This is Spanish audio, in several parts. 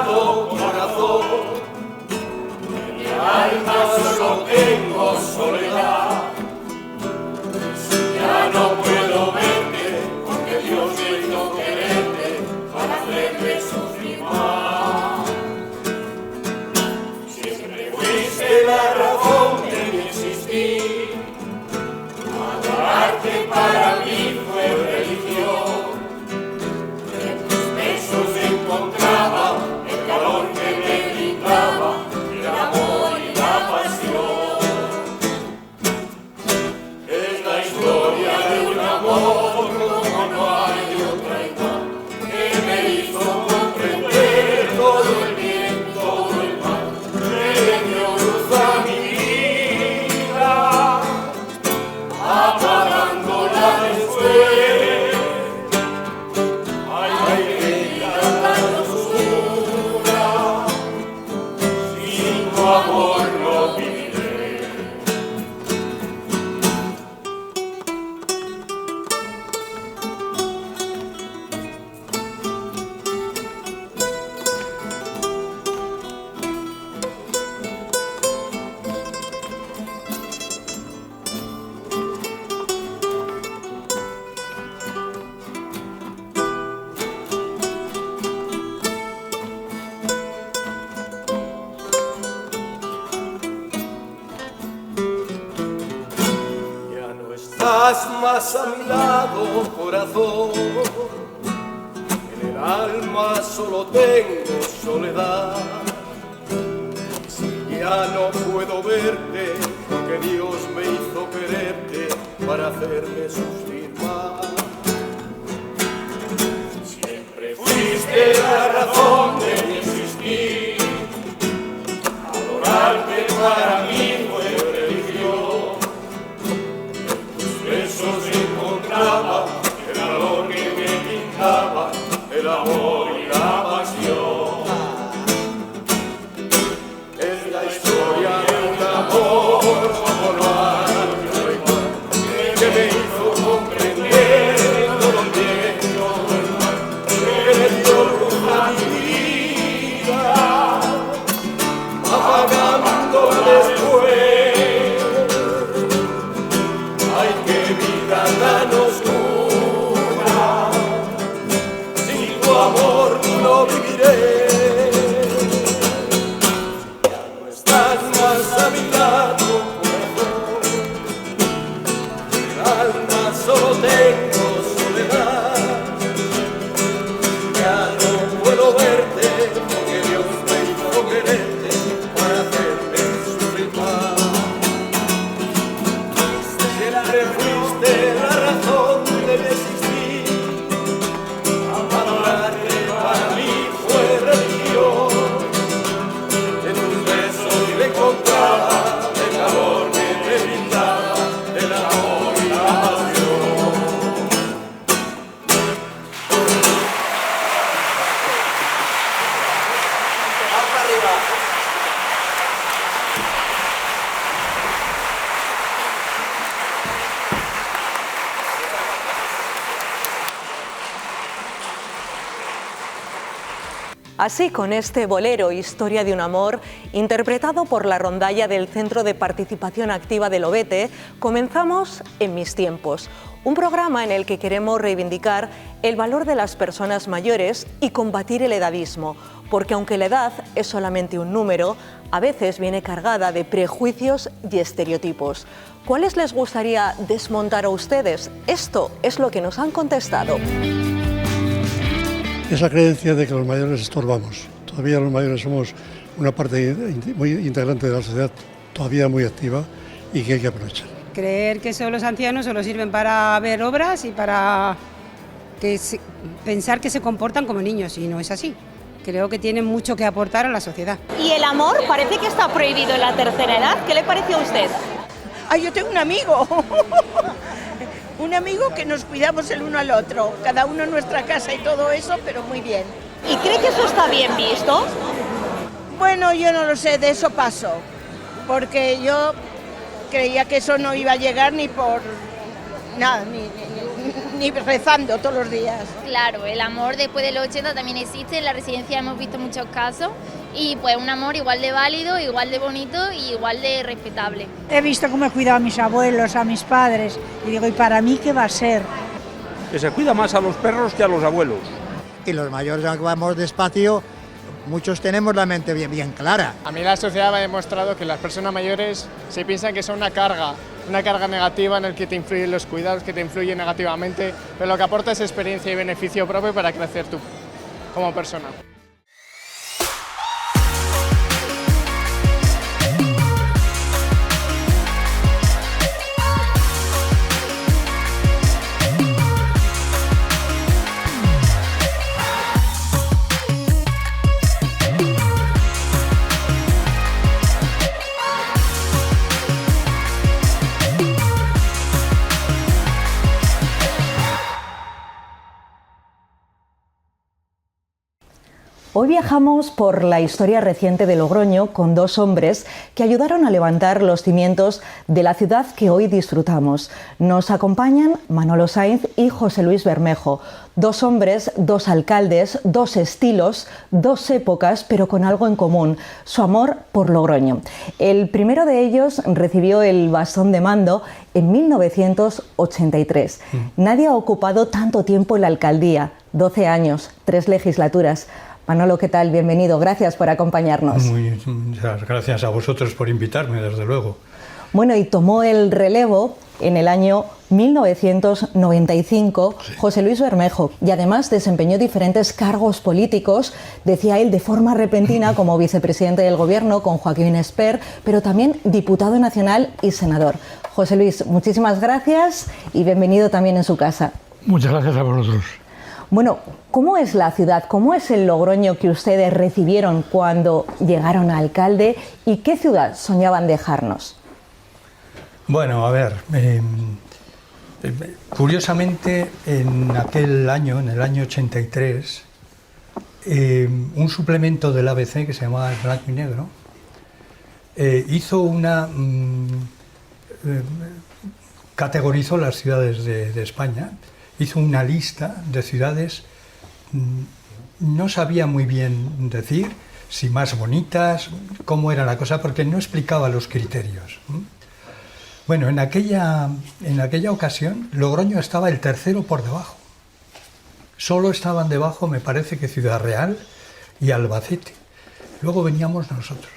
asimilado, corazón. En mi alma solo tengo soledad. Si ya no puedo verte, porque Dios me hizo quererte para hacerme sufrir más. Siempre fuiste la razón de mi existir. Adorarte para mí fue religión. En tus besos encontraba el calor que me brindaba, el amor y la pasión. Es la historia de un amor como no hay otra igual, que me hizo comprender todo el bien, todo el mal, que le dio luz a mi vida, apagándola después. Ay, qué vida tan oscura, sin tu amor no viviré. Ya no estás más a mi lado, corazón. En el alma solo tengo soledad. Si ya no puedo verte, porque Dios me hizo quererte para hacerme sufrir más. Siempre fuiste la razón de mi existir. Adorarte para mí fue religión. En tus besos encontraba el calor que me brindaba, el amor y la pasión. Es la historia de un amor como no hay otro igual, que me hizo comprender todo el bien, todo el mal, que le dio luz a mi vida, apagando después. Ay, qué vida tan oscura, sin tu amor no viviré. Ya no estás más a mi lado, corazón. En el alma solo tengo soledad. Ya no puedo verte, porque Dios me hizo quererte para hacerme sufrir más. Siempre fuiste la razón de mi existir. Adorarte para mí fue religión. En tus besos me encontraba el calor que me brindaba, el amor y la pasión. Así, con este bolero Historia de un amor, interpretado por la rondalla del Centro de Participación Activa del Obete, comenzamos En mis tiempos, un programa en el que queremos reivindicar el valor de las personas mayores y combatir el edadismo, porque aunque la edad es solamente un número, a veces viene cargada de prejuicios y estereotipos. ¿Cuáles les gustaría desmontar a ustedes? Esto es lo que nos han contestado. Es la creencia de que los mayores estorbamos. Todavía los mayores somos una parte muy integrante de la sociedad, todavía muy activa y que hay que aprovechar. Creer que solo los ancianos solo sirven para ver obras y para pensar que se comportan como niños, y no es así. Creo que tienen mucho que aportar a la sociedad. ¿Y el amor? Parece que está prohibido en la tercera edad. ¿Qué le parece a usted? Ay, yo tengo un amigo. Un amigo que nos cuidamos el uno al otro, cada uno en nuestra casa y todo eso, pero muy bien. ¿Y cree que eso está bien visto? Bueno, yo no lo sé, de eso paso, porque yo creía que eso no iba a llegar ni por nada, ni rezando todos los días. Claro, el amor después de los 80 también existe, en la residencia hemos visto muchos casos y pues un amor igual de válido, igual de bonito y igual de respetable. He visto cómo he cuidado a mis abuelos, a mis padres y digo, ¿y para mí qué va a ser? Que se cuida más a los perros que a los abuelos. Y los mayores, aunque vamos despacio, muchos tenemos la mente bien clara. A mí la sociedad me ha demostrado que las personas mayores se piensan que son una carga negativa en el que te influyen los cuidados, que te influyen negativamente, pero lo que aporta es experiencia y beneficio propio para crecer tú como persona. Hoy viajamos por la historia reciente de Logroño con dos hombres que ayudaron a levantar los cimientos de la ciudad que hoy disfrutamos. Nos acompañan Manolo Sainz y José Luis Bermejo. Dos hombres, dos alcaldes, dos estilos, dos épocas, pero con algo en común: su amor por Logroño. El primero de ellos recibió el bastón de mando en 1983. Nadie ha ocupado tanto tiempo en la alcaldía: 12 años, 3 legislaturas. Manolo, ¿qué tal? Bienvenido, gracias por acompañarnos. Muchas gracias a vosotros por invitarme, desde luego. Bueno, y tomó el relevo en el año 1995 José Luis Bermejo, y además desempeñó diferentes cargos políticos, decía él, de forma repentina, como vicepresidente del gobierno con Joaquín Esper, pero también diputado nacional y senador. José Luis, muchísimas gracias y bienvenido también en su casa. Muchas gracias a vosotros. Bueno, ¿cómo es la ciudad? ¿Cómo es el Logroño que ustedes recibieron cuando llegaron a alcalde? ¿Y qué ciudad soñaban dejarnos? Bueno, a ver, curiosamente en aquel año, en el año 83, un suplemento del ABC que se llamaba El Blanco y Negro hizo una... categorizó las ciudades de España. Hizo una lista de ciudades, no sabía muy bien decir si más bonitas, cómo era la cosa, porque no explicaba los criterios. Bueno, en aquella ocasión Logroño estaba el tercero por debajo. Solo estaban debajo, me parece que Ciudad Real y Albacete. Luego veníamos nosotros.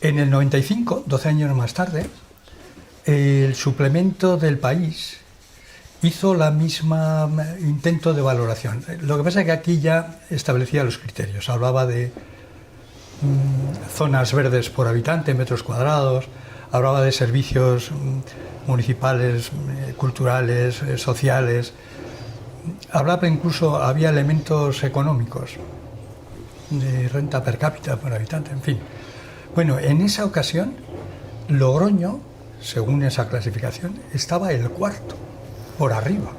En el 95, 12 años más tarde, el suplemento del País hizo la misma intento de valoración. Lo que pasa es que aquí ya establecía los criterios. Hablaba de zonas verdes por habitante, metros cuadrados, hablaba de servicios municipales, culturales, sociales. Hablaba incluso, había elementos económicos, de renta per cápita por habitante, en fin. Bueno, en esa ocasión, Logroño, según esa clasificación, estaba el cuarto, por arriba.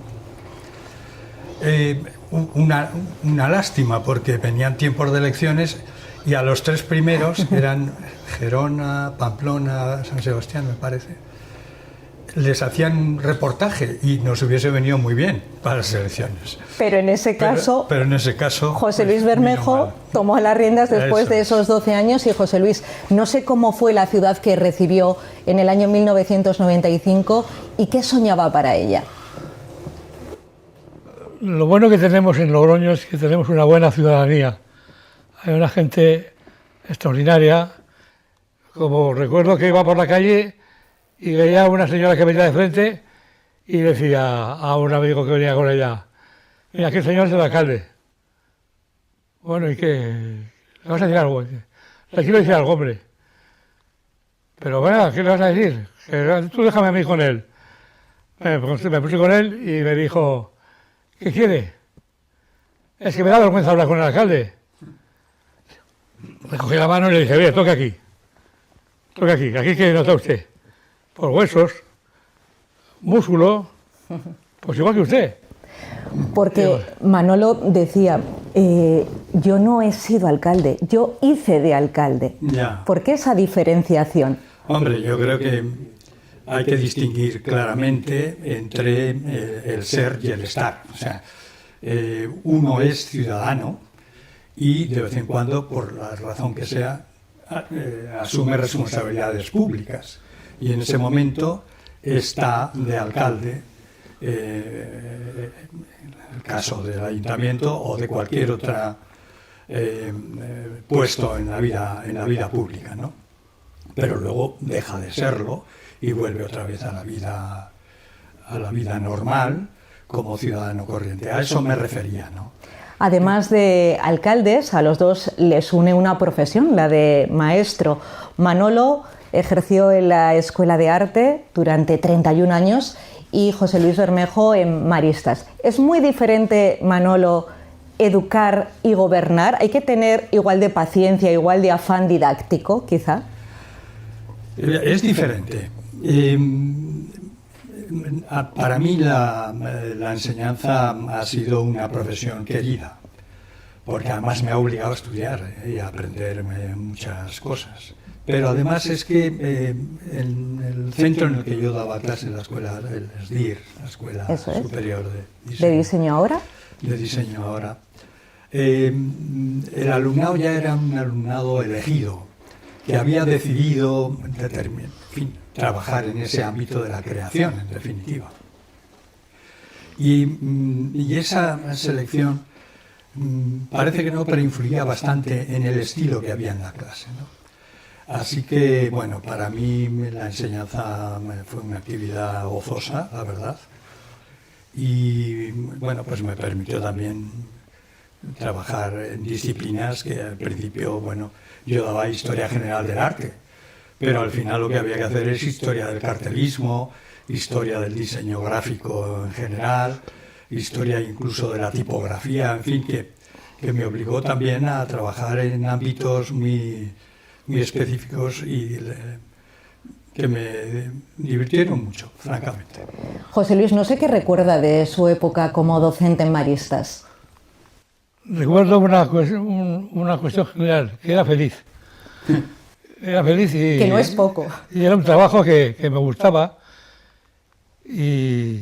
Una lástima, porque venían tiempos de elecciones y a los 3 primeros, eran Gerona, Pamplona, San Sebastián, me parece, les hacían un reportaje y nos hubiese venido muy bien para las elecciones. Pero en ese caso, José Luis Bermejo tomó las riendas después de esos 12 años. Y José Luis, no sé cómo fue la ciudad que recibió en el año 1995 y qué soñaba para ella. Lo bueno que tenemos en Logroño es que tenemos una buena ciudadanía. Hay una gente extraordinaria. Como recuerdo que iba por la calle y veía a una señora que venía de frente y decía a un amigo que venía con ella: mira, aquel señor es el alcalde. Bueno, ¿y qué? ¿Le vas a decir algo? Le quiero decir algo, hombre. Pero bueno, ¿qué le vas a decir? Tú déjame a mí con él. Me puse con él y me dijo: ¿qué quiere? Es que me da vergüenza hablar con el alcalde. Le cogí la mano y le dije: mire, toque aquí. Toque aquí. ¿Aquí qué nota usted? Por huesos, músculo, pues igual que usted. Porque Manolo decía, yo no he sido alcalde, yo hice de alcalde. Ya. ¿Por qué esa diferenciación? Hombre, yo creo que hay que distinguir claramente entre el ser y el estar. O sea, uno es ciudadano y de vez en cuando, por la razón que sea, asume responsabilidades públicas. Y en ese momento está de alcalde, en el caso del ayuntamiento o de cualquier otro puesto en la vida pública, ¿no? Pero luego deja de serlo y vuelve otra vez a la vida normal como ciudadano corriente. A eso me refería, ¿no? Además de alcaldes, a los dos les une una profesión, la de maestro. Manolo ejerció en la Escuela de Arte durante 31 años y José Luis Bermejo en Maristas. ¿Es muy diferente, Manolo, educar y gobernar? ¿Hay que tener igual de paciencia, igual de afán didáctico, quizá? Es diferente. Para mí la enseñanza ha sido una profesión querida, porque además me ha obligado a estudiar y a aprender muchas cosas. Pero además es que en el centro en el que yo daba clase, en la escuela, el SDIR, la Escuela Superior ¿De Diseño Ahora? De Diseño Ahora. El alumnado ya era un alumnado elegido, que había decidido trabajar en ese ámbito de la creación, en definitiva. Y esa selección parece que no, pero influía bastante en el estilo que había en la clase, ¿no? Así que, bueno, para mí la enseñanza fue una actividad gozosa, la verdad. Y, bueno, pues me permitió también trabajar en disciplinas que al principio, bueno, yo daba historia general del arte, pero al final lo que había que hacer es historia del cartelismo, historia del diseño gráfico en general, historia incluso de la tipografía, en fin, que me obligó también a trabajar en ámbitos muy específicos y que me divirtieron mucho, francamente. José Luis, no sé qué recuerda de su época como docente en Maristas. Recuerdo una cuestión general, que era feliz. Era feliz y... Que no es poco. Y era un trabajo que me gustaba y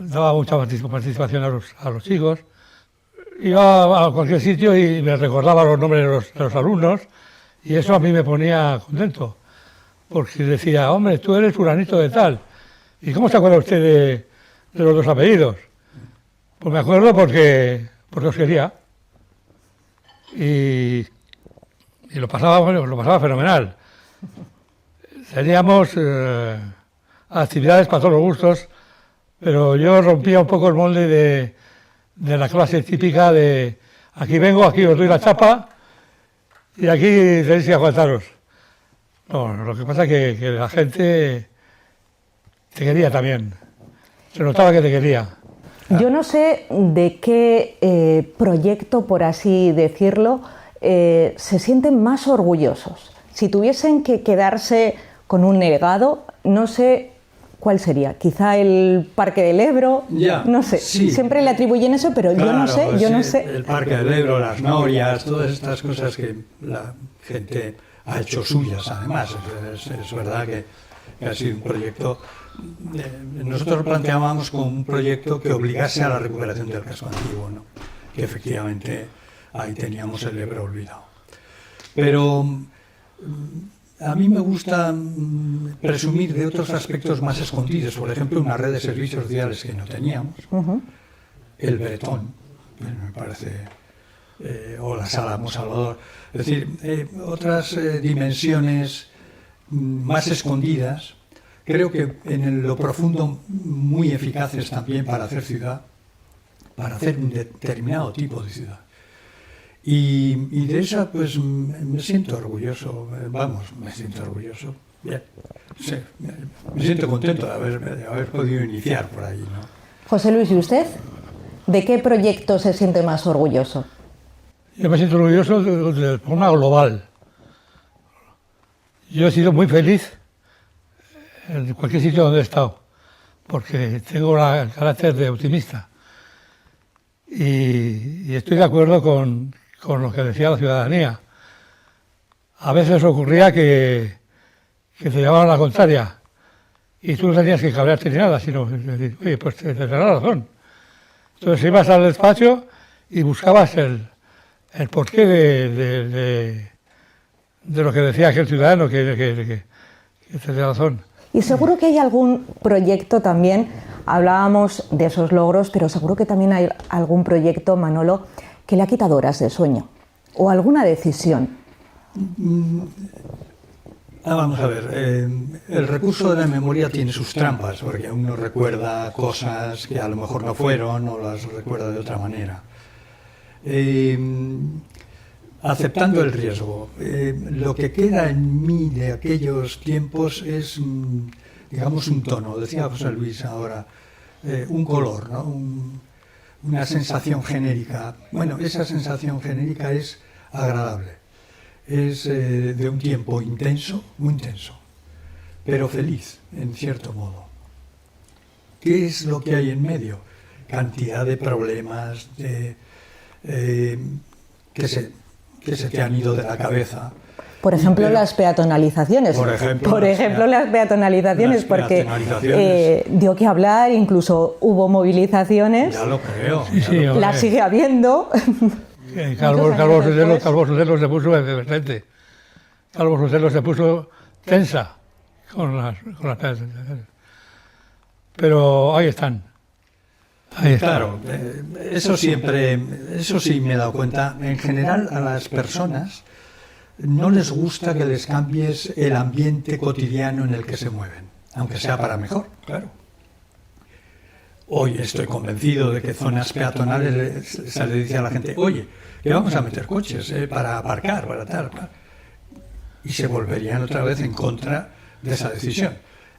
daba mucha participación a los chicos. Iba a cualquier sitio y me recordaba los nombres de los alumnos y eso a mí me ponía contento. Porque decía, hombre, tú eres fulanito de tal. ¿Y cómo se acuerda usted de los dos apellidos? Pues me acuerdo porque os quería. Y lo pasaba fenomenal. Teníamos actividades para todos los gustos, pero yo rompía un poco el molde de la clase típica de aquí vengo, aquí os doy la chapa y aquí tenéis que aguantaros. No, lo que pasa es que la gente te quería también. Se notaba que te quería. Yo no sé de qué proyecto, por así decirlo, se sienten más orgullosos. Si tuviesen que quedarse con un legado, no sé cuál sería. Quizá el Parque del Ebro, ya, no sé. Sí. Siempre le atribuyen eso, pero claro, yo no sé. El Parque del Ebro, las norias, todas estas cosas que la gente ha hecho suyas, además. Es verdad que ha sido un proyecto... Nosotros lo planteábamos como un proyecto que obligase a la recuperación del casco antiguo, ¿no? Que efectivamente ahí teníamos el Ebro olvidado. Pero a mí me gusta presumir de otros aspectos más escondidos, por ejemplo, una red de servicios sociales que no teníamos, el Bretón, me parece, o la Sala Monsalvador, es decir, otras dimensiones más escondidas, creo que en lo profundo muy eficaces también para hacer ciudad, para hacer un determinado tipo de ciudad. Y de esa pues me siento orgulloso, me siento orgulloso. Bien, sí, me siento contento de haber podido iniciar por ahí, ¿no? José Luis, ¿y usted? ¿De qué proyecto se siente más orgulloso? Yo me siento orgulloso de forma global. Yo he sido muy feliz en cualquier sitio donde he estado, porque tengo el carácter de optimista. Y estoy de acuerdo con lo que decía la ciudadanía. A veces ocurría que se llevaban a la contraria y tú no tenías que cabrearte ni nada, sino decir, oye, pues te da la razón. Entonces ibas al despacho y buscabas el porqué de lo que decía aquel ciudadano que tenía razón. Y seguro que hay algún proyecto también, hablábamos de esos logros, pero seguro que también hay algún proyecto, Manolo, que le ha quitado horas de sueño, o alguna decisión. Vamos a ver, el recurso de la memoria tiene sus trampas, porque uno recuerda cosas que a lo mejor no fueron o las recuerda de otra manera. Aceptando el riesgo, lo que queda en mí de aquellos tiempos es, digamos, un tono, decía José Luis ahora, un color, ¿no? Una sensación genérica. Bueno, esa sensación genérica es agradable. Es de un tiempo intenso, muy intenso, pero feliz, en cierto modo. ¿Qué es lo que hay en medio? Cantidad de problemas que se te han ido de la cabeza. Por ejemplo, las peatonalizaciones. Por ejemplo, las peatonalizaciones, porque dio que hablar, incluso hubo movilizaciones. Ya lo creo. Sí, las sigue habiendo. Calvo Sotelo se puso efervescente. Calvo Sotelo se puso tensa con las pero ahí están. Claro, eso sí me he dado cuenta. En general, a las personas no les gusta que les cambies el ambiente cotidiano en el que se mueven, aunque sea para mejor, claro. Hoy estoy convencido de que zonas peatonales se le dice a la gente, oye, que vamos a meter coches para aparcar, para tal, y se volverían otra vez en contra de esa decisión.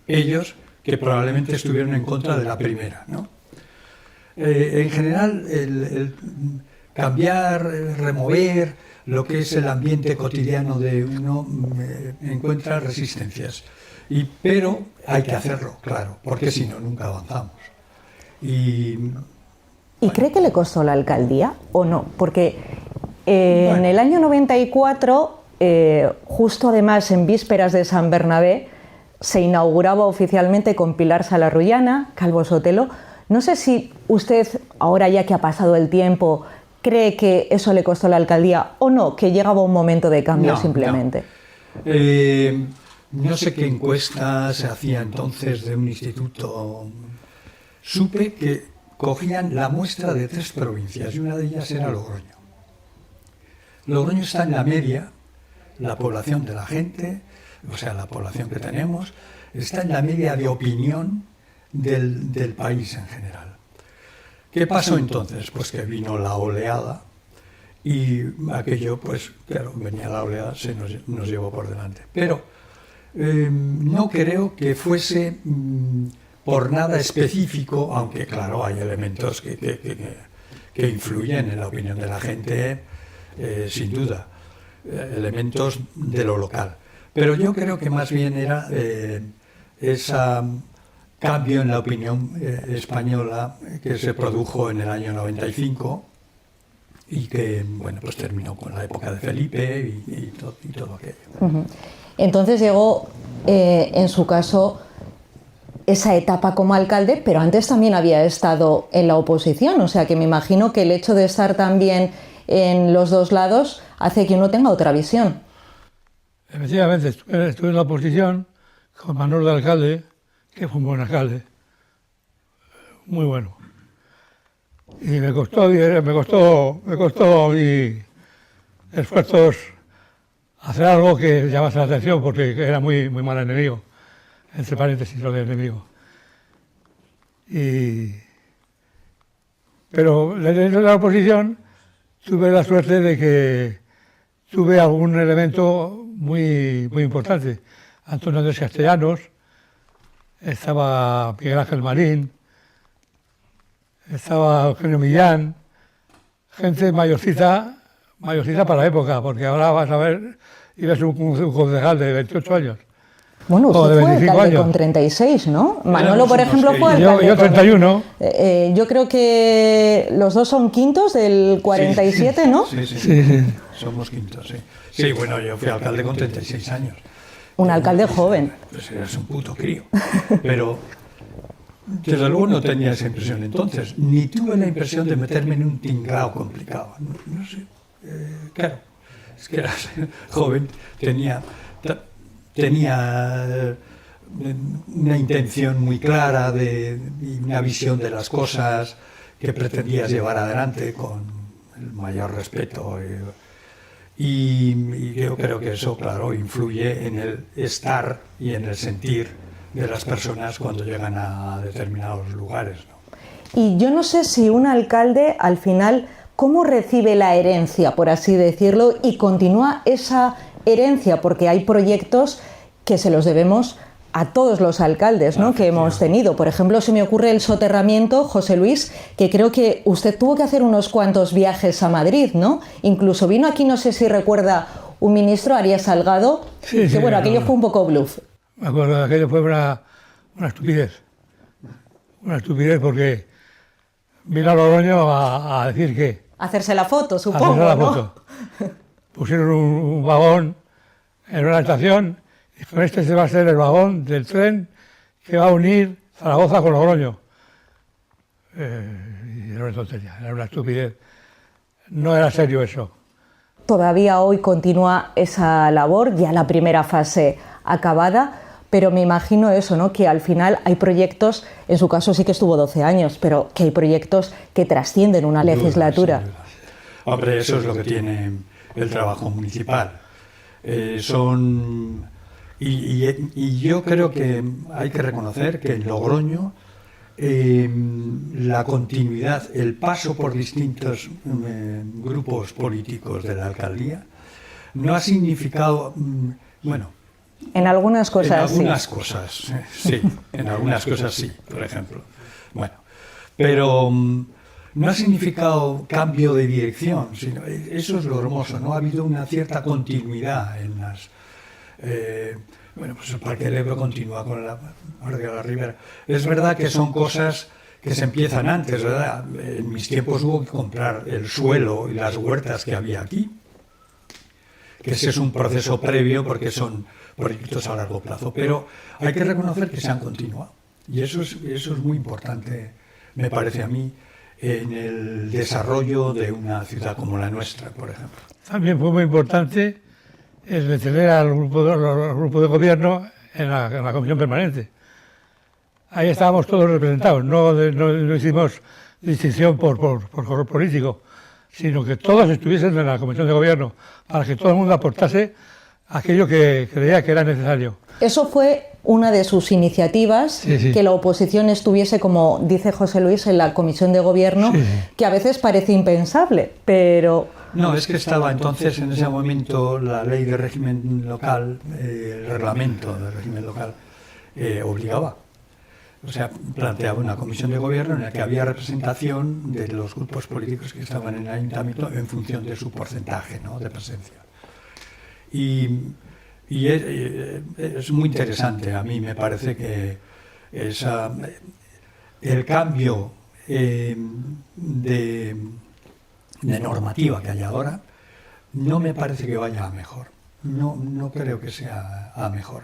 Ellos, que probablemente estuvieron en contra de la primera, ¿no? En general, el cambiar, remover lo que es el ambiente cotidiano de uno encuentra resistencias. Pero hay que hacerlo, claro, porque si no, nunca avanzamos. ¿Y cree que le costó la alcaldía o no? Porque en el año 94, justo además en vísperas de San Bernabé, se inauguraba oficialmente con Pilar Salarrullana, Calvo Sotelo. No sé si usted, ahora ya que ha pasado el tiempo, cree que eso le costó la alcaldía o no, que llegaba un momento de cambio simplemente. No sé qué encuesta se hacía entonces de un instituto. Supe que cogían la muestra de 3 provincias y una de ellas era Logroño. Logroño está en la media, la población de la gente, o sea, la población que tenemos, está en la media de opinión del país en general. ¿Qué pasó entonces? Pues que vino la oleada y aquello, pues claro, venía la oleada, se nos llevó por delante. Pero no creo que fuese por nada específico, aunque claro, hay elementos que influyen en la opinión de la gente, sin duda, elementos de lo local. Pero yo creo que más bien era ese cambio en la opinión española que se produjo en el año 95 y que, bueno, pues terminó con la época de Felipe y todo aquello. Entonces llegó, en su caso, esa etapa como alcalde, pero antes también había estado en la oposición, o sea que me imagino que el hecho de estar también en los dos lados hace que uno tenga otra visión. Efectivamente, estuve en la oposición con Manuel de alcalde, que fue un buen alcalde, muy bueno. Y me costó y esfuerzos hacer algo que llamase la atención, porque era muy mal enemigo, entre paréntesis lo de enemigo. Pero dentro de la oposición tuve la suerte de que tuve algún elemento muy importante. Antonio Andrés Castellanos, estaba Miguel Ángel Marín, estaba Eugenio Millán, gente mayorcita para la época, porque ahora vas a ver, y ves un concejal de 28 años. Bueno, usted fue alcalde con 36, ¿no? Manolo, por ejemplo, fue alcalde yo 31. Yo creo que los dos son quintos del 47, ¿no? Sí. Somos quintos, sí. Sí, bueno, yo fui alcalde con 36 años. Un alcalde joven. Pues eras un puto crío. Pero desde luego no tenía esa impresión entonces, ni tuve la impresión de meterme en un tinglao complicado. No sé, claro, es que eras joven, tenía una intención muy clara y una visión de las cosas que pretendías llevar adelante con el mayor respeto. Y yo creo que eso, claro, influye en el estar y en el sentir de las personas cuando llegan a determinados lugares, ¿no? Y yo no sé si un alcalde, al final, ¿cómo recibe la herencia, por así decirlo, y continúa esa herencia? Porque hay proyectos que se los debemos a todos los alcaldes, ¿no?, que hemos tenido. Por ejemplo, se me ocurre el soterramiento, José Luis, que creo que usted tuvo que hacer unos cuantos viajes a Madrid, ¿no? Incluso vino aquí, no sé si recuerda, un ministro, Arias Salgado, que bueno, aquello fue un poco bluff. Me acuerdo, aquello fue una estupidez. Una estupidez porque vino a Logroño a decir que... Hacerse la foto, supongo, hacerse la ¿no? foto. Pusieron un vagón en una estación. Con este se va a ser el vagón del tren que va a unir Zaragoza con Logroño. Y era una tontería, era una estupidez. No era serio eso. Todavía hoy continúa esa labor, ya la primera fase acabada, pero me imagino eso, ¿no?, que al final hay proyectos, en su caso sí que estuvo 12 años, pero que hay proyectos que trascienden una legislatura. Hombre, eso es lo que tiene el trabajo municipal. Y yo creo que hay que reconocer que en Logroño la continuidad, el paso por distintos grupos políticos de la alcaldía no ha significado, bueno... En algunas cosas sí. En algunas cosas, sí. En algunas cosas sí, por ejemplo. Bueno, pero no ha significado cambio de dirección, sino eso es lo hermoso, ¿no? Ha habido una cierta continuidad en las... bueno, pues el Parque del Ebro continúa con la Parque de la Ribera. Es verdad que son cosas que se empiezan antes, ¿verdad? En mis tiempos hubo que comprar el suelo y las huertas que había aquí, que ese es un proceso previo porque son proyectos a largo plazo, pero hay que reconocer que se han continuado. Y eso es muy importante, me parece a mí, en el desarrollo de una ciudad como la nuestra, por ejemplo. También fue muy importante el de tener al grupo de gobierno en la comisión permanente. Ahí estábamos todos representados, no hicimos distinción por color político, sino que todos estuviesen en la comisión de gobierno para que todo el mundo aportase aquello que creía que era necesario. Eso fue una de sus iniciativas, sí. Que la oposición estuviese, como dice José Luis, en la comisión de gobierno, sí. Que a veces parece impensable, pero... No, es que estaba entonces en ese momento la ley de régimen local, el reglamento del régimen local, obligaba. O sea, planteaba una comisión de gobierno en la que había representación de los grupos políticos que estaban en el ayuntamiento en función de su porcentaje, ¿no?, de presencia. Y es muy interesante, a mí me parece que el cambio de normativa que hay ahora no me parece que vaya a mejor, no creo que sea a mejor.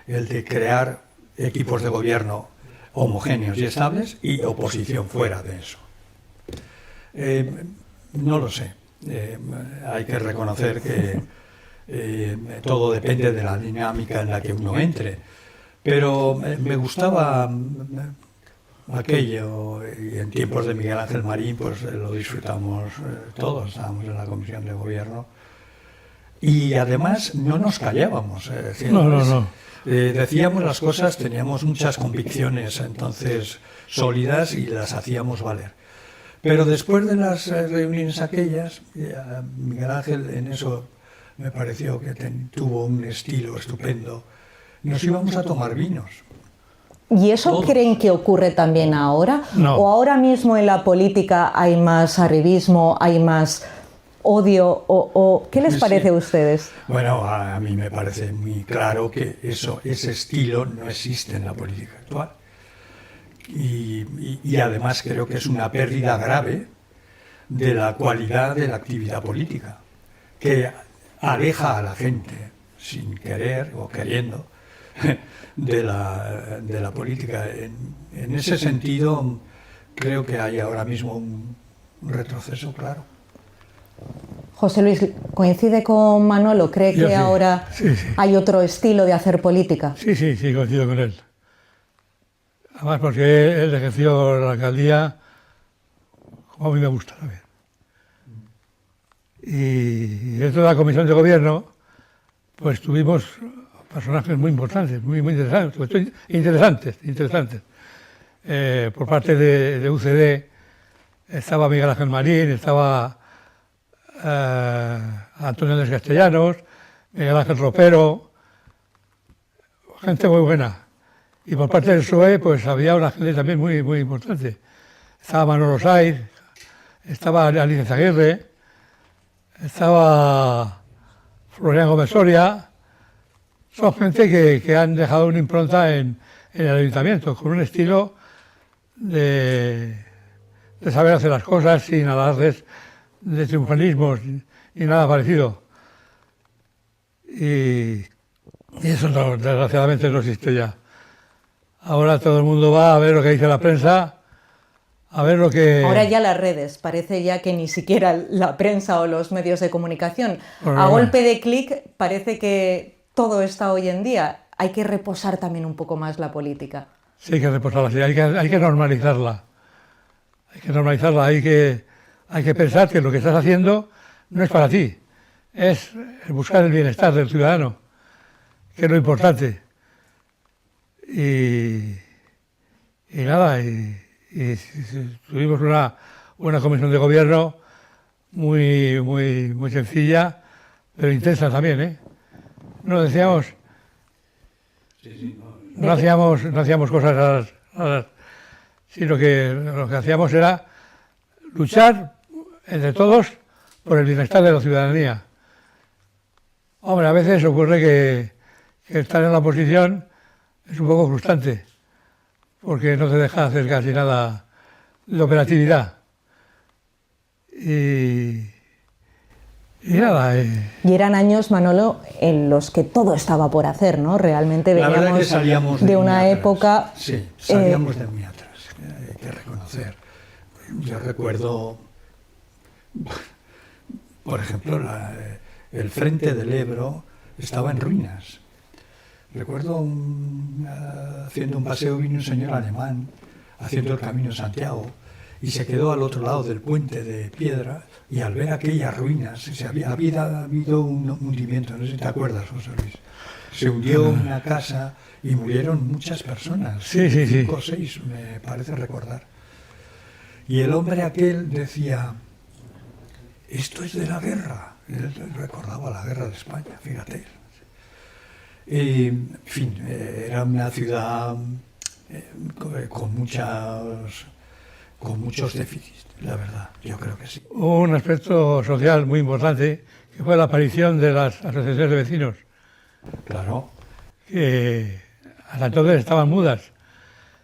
El de crear equipos de gobierno homogéneos y estables y oposición fuera de eso. No lo sé, hay que reconocer que todo depende de la dinámica en la que uno entre, pero me gustaba aquello, y en tiempos de Miguel Ángel Marín pues lo disfrutamos todos, estábamos en la comisión de gobierno y además no nos callábamos, decíamos las cosas, teníamos muchas convicciones entonces sólidas y las hacíamos valer. Pero después de las reuniones aquellas, Miguel Ángel en eso me pareció que tuvo un estilo estupendo. Nos íbamos a tomar vinos. ¿Y eso todos creen que ocurre también ahora? No. ¿O ahora mismo en la política hay más arribismo, hay más odio? ¿O qué les parece a ustedes? Bueno, a mí me parece muy claro que ese estilo no existe en la política actual. Y además creo que es una pérdida grave de la cualidad de la actividad política, que aleja a la gente. O sin querer o queriendo, de la política. En ese sentido, creo que hay ahora mismo un retroceso, claro. José Luis, ¿coincide con Manolo? ¿Cree Yo que sí. ahora Sí, sí. hay otro estilo de hacer política? Sí, coincido con él. Además porque él ejerció la alcaldía como a mí me gusta también. Y dentro de la comisión de gobierno, pues tuvimos personajes muy importantes, muy interesantes. Por parte de UCD estaba Miguel Ángel Marín, estaba Antonio Andrés Castellanos, Miguel Ángel Ropero, gente muy buena. Y por parte del PSOE, pues había una gente también muy importante. Estaba Manolo Saiz, estaba Alicia Zaguirre, estaba Florian Gómez Soria. Son gente que han dejado una impronta en el ayuntamiento, con un estilo de saber hacer las cosas sin alardes de triunfalismos ni nada parecido. Y eso desgraciadamente no existe ya. Ahora todo el mundo va a ver lo que dice la prensa, a ver lo que... Ahora ya las redes, parece ya que ni siquiera la prensa o los medios de comunicación. Bueno, A golpe de clic parece que todo está hoy en día. Hay que reposar también un poco más la política. Sí, hay que reposarla, sí, hay que normalizarla. Hay que normalizarla, hay que pensar que lo que estás haciendo no es para ti, es buscar el bienestar del ciudadano, que es lo importante. Y nada, tuvimos una comisión de gobierno muy sencilla, pero intensa también, ¿eh? No decíamos, no hacíamos cosas raras, sino que lo que hacíamos era luchar entre todos por el bienestar de la ciudadanía. Hombre, a veces ocurre que estar en la oposición es un poco frustrante, porque no te deja hacer casi nada de operatividad. Y nada. Y eran años, Manolo, en los que todo estaba por hacer, ¿no? Realmente La verdad veníamos que salíamos de una época... Sí, salíamos de muy atrás, hay que reconocer. Yo recuerdo, por ejemplo, el frente del Ebro estaba en ruinas. Recuerdo haciendo un paseo, vino un señor alemán haciendo el Camino de Santiago y se quedó al otro lado del puente de piedra, y al ver aquellas ruinas, había habido un hundimiento, no sé si te acuerdas, José Luis. Se hundió una casa y murieron muchas personas, 5 o 6, me parece recordar. Y el hombre aquel decía, esto es de la guerra. Él recordaba la guerra de España, fíjate. Y, en fin, era una ciudad con muchos déficits, la verdad, yo creo que sí. Hubo un aspecto social muy importante, que fue la aparición de las asociaciones de vecinos. Claro. Que hasta entonces estaban mudas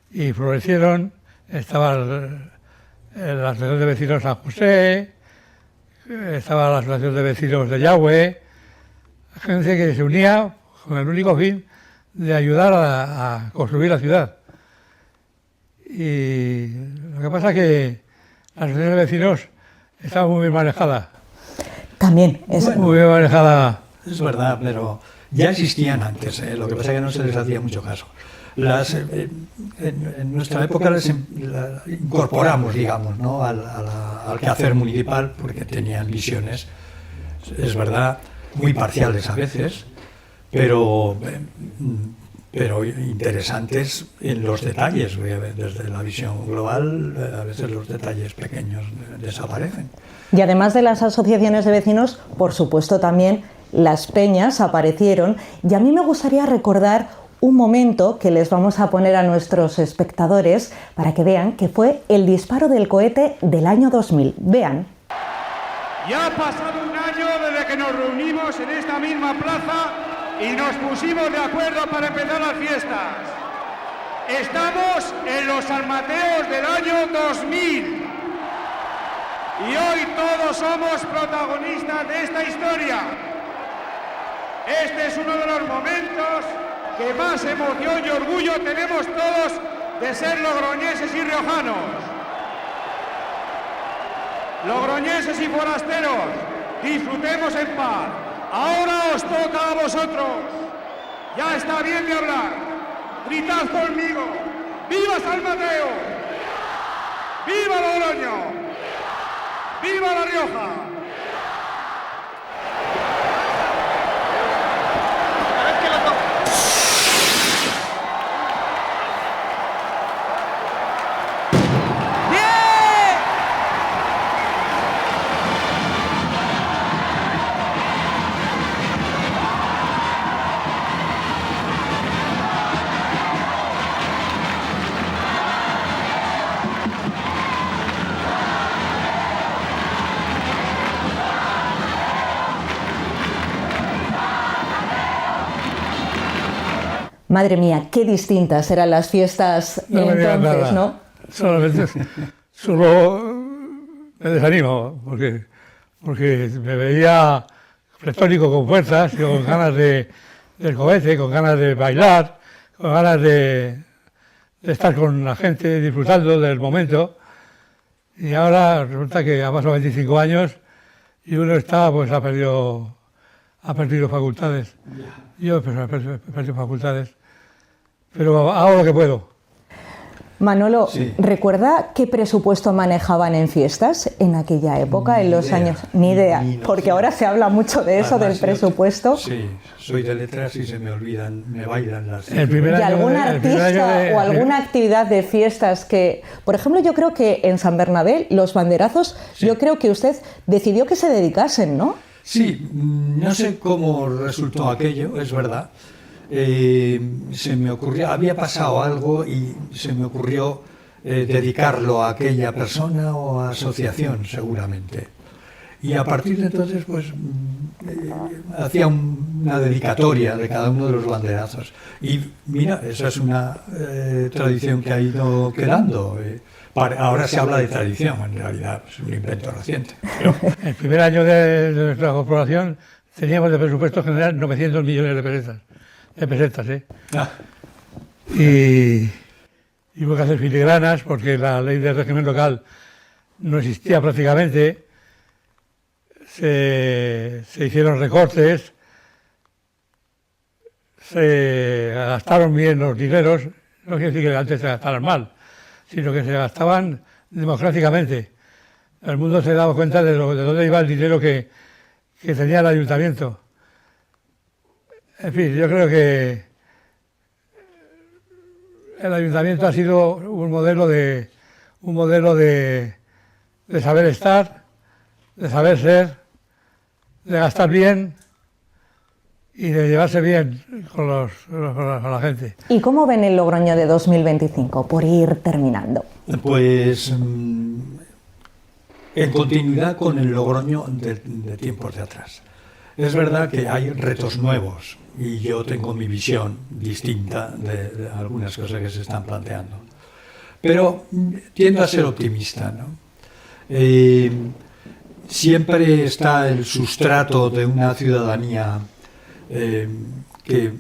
y florecieron. Estaba la asociación de vecinos San José, estaba la asociación de vecinos de Yahweh, gente que se unía con el único fin de ayudar a construir la ciudad. Y lo que pasa es que la asociación de vecinos estaba muy bien manejada. También es muy bien manejada. Es verdad, pero ya existían antes, lo que pasa es que no se les hacía mucho caso. En nuestra época las incorporamos, digamos, ¿no? al quehacer municipal, porque tenían visiones, es verdad, muy parciales a veces, pero interesantes en los detalles. Desde la visión global, a veces los detalles pequeños desaparecen. Y además de las asociaciones de vecinos, por supuesto también las peñas aparecieron, y a mí me gustaría recordar un momento que les vamos a poner a nuestros espectadores para que vean que fue el disparo del cohete del año 2000. Vean. Ya ha pasado un año desde que nos reunimos en esta misma plaza y nos pusimos de acuerdo para empezar las fiestas. Estamos en los San Mateos del año 2000 y hoy todos somos protagonistas de esta historia. Este es uno de los momentos que más emoción y orgullo tenemos todos de ser logroñeses y riojanos. Logroñeses y forasteros, disfrutemos en paz. Ahora os toca a vosotros. Ya está bien de hablar. Gritad conmigo. ¡Viva San Mateo! ¡Viva Logroño! ¡Viva La Rioja! Madre mía, qué distintas eran las fiestas entonces, ¿no? Solo me desanimo, porque me veía pletórico, con fuerzas, con ganas del cohete, con ganas de bailar, con ganas de estar con la gente, disfrutando del momento. Y ahora resulta que ha pasado 25 años y uno está, pues ha perdido facultades. Yo pues, he perdido facultades, pero hago lo que puedo. Manolo, sí. ¿Recuerda qué presupuesto manejaban en fiestas en aquella época, en los años? Ni idea, porque ahora se habla mucho de eso, del presupuesto. Sí, soy de letras y se me olvidan, me bailan las... ¿Y algún artista o alguna actividad de fiestas que... Por ejemplo, yo creo que en San Bernabé, los banderazos, sí. Yo creo que usted decidió que se dedicasen, ¿no? Sí, no sé cómo resultó aquello, es verdad. Se me ocurrió, había pasado algo y se me ocurrió dedicarlo a aquella persona o asociación, seguramente. Y a partir de entonces, pues, hacía una dedicatoria de cada uno de los banderazos. Y mira, esa es una tradición que ha ido quedando. Ahora se habla de tradición, en realidad es un invento reciente. Pero... El primer año de nuestra corporación teníamos de presupuesto general 900 millones de pesetas. Y hubo que hacer filigranas porque la ley de régimen local no existía prácticamente. Se hicieron recortes, se gastaron bien los dineros, no quiere decir que antes se gastaran mal, sino que se gastaban democráticamente. El mundo se daba cuenta de dónde iba el dinero que tenía el ayuntamiento. En fin, yo creo que el ayuntamiento ha sido un modelo de saber estar, de saber ser, de gastar bien y de llevarse bien con la gente. ¿Y cómo ven el Logroño de 2025, por ir terminando? Pues en continuidad con el Logroño de tiempos de atrás. Es verdad que hay retos nuevos y yo tengo mi visión distinta de algunas cosas que se están planteando. Pero tiendo a ser optimista, ¿no? Siempre está el sustrato de una ciudadanía que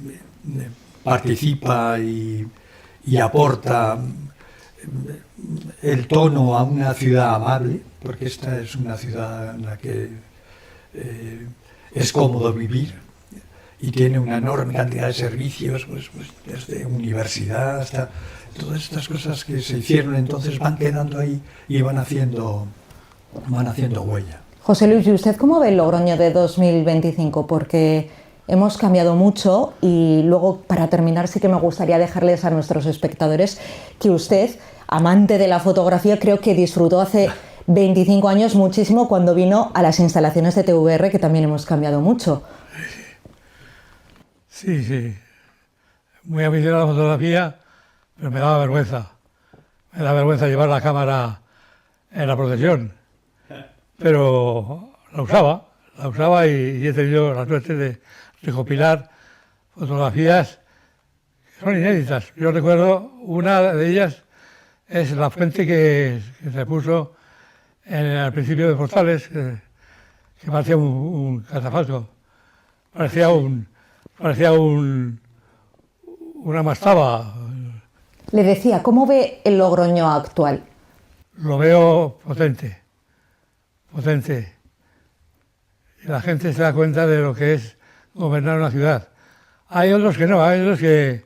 participa y aporta el tono a una ciudad amable, porque esta es una ciudad en la que es cómodo vivir y tiene una enorme cantidad de servicios, pues desde universidad hasta todas estas cosas que se hicieron entonces van quedando ahí y van haciendo huella. José Luis, ¿y usted cómo ve el Logroño de 2025? Porque hemos cambiado mucho y luego, para terminar, sí que me gustaría dejarles a nuestros espectadores que usted, amante de la fotografía, creo que disfrutó hace 25 años muchísimo cuando vino a las instalaciones de TVR, que también hemos cambiado mucho. Sí. Muy aficionado a la fotografía, pero me daba vergüenza. Me da vergüenza llevar la cámara en la procesión. Pero la usaba y he tenido la suerte de recopilar fotografías que son inéditas. Yo recuerdo una de ellas, es la fuente que se puso al principio de Portales, que parecía un catafalco, parecía un parecía una mastaba. Le decía, ¿cómo ve el Logroño actual? Lo veo potente, potente. Y la gente se da cuenta de lo que es gobernar una ciudad. Hay otros que no, hay otros que